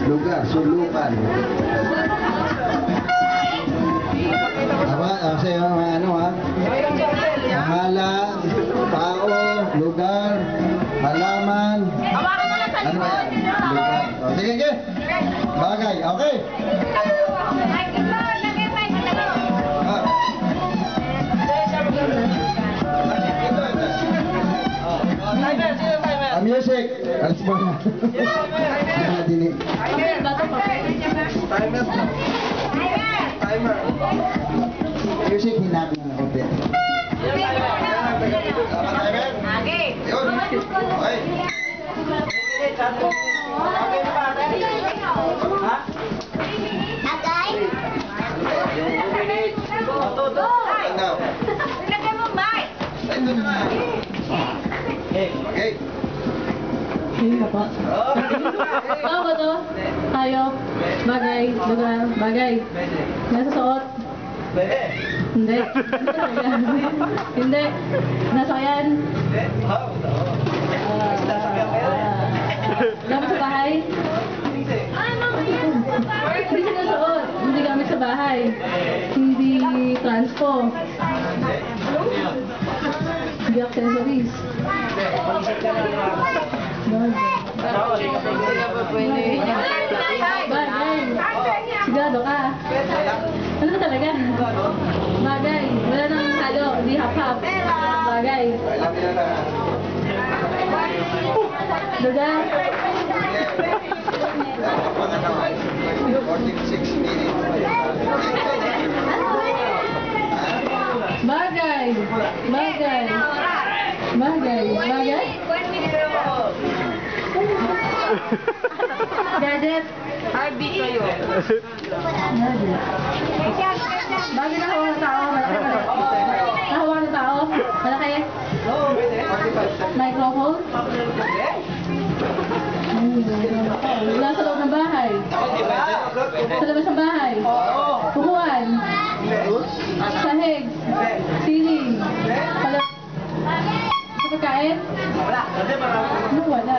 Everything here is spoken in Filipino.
Lugar, sulukan. Sa'yo, ano ha? Pangalan, tao, lugar, halaman. Ano ba yan? Lugar. O, sige, sige. Bagay, okay. Music. Alis mo na. Timer. Music, hinapin na ako. Okay. Yun. Okay. Agay? Ilagay mo, Mike. Ito na nga. Okay. Hindi po. Ano ba to? Hayop, bagay, lugar, bagay. Nasusuot? Hindi. Hindi. Nasakyan? Gamit sa bahay? Hindi sinusuot. Hindi gamit sa bahay. Hindi transpo. Hindi accessories. Bagay. Sigado ka. Ano ba talaga? Bagay. Wala nang halo. Hindi hap-hap. Bagay. Lugar. 46 minutes. Bagay. Bagay. Bagay. Bagay. Gadget. Heartbeat kayo. Gadget. Bagay na hawa ng tao. Malaki ba? Nahawa ng tao. Malaki. Microphone. Wala sa loob ng bahay. Sa labas ng bahay. Pukuan. Sahig. Siling. Sa pagkain? Ano wala?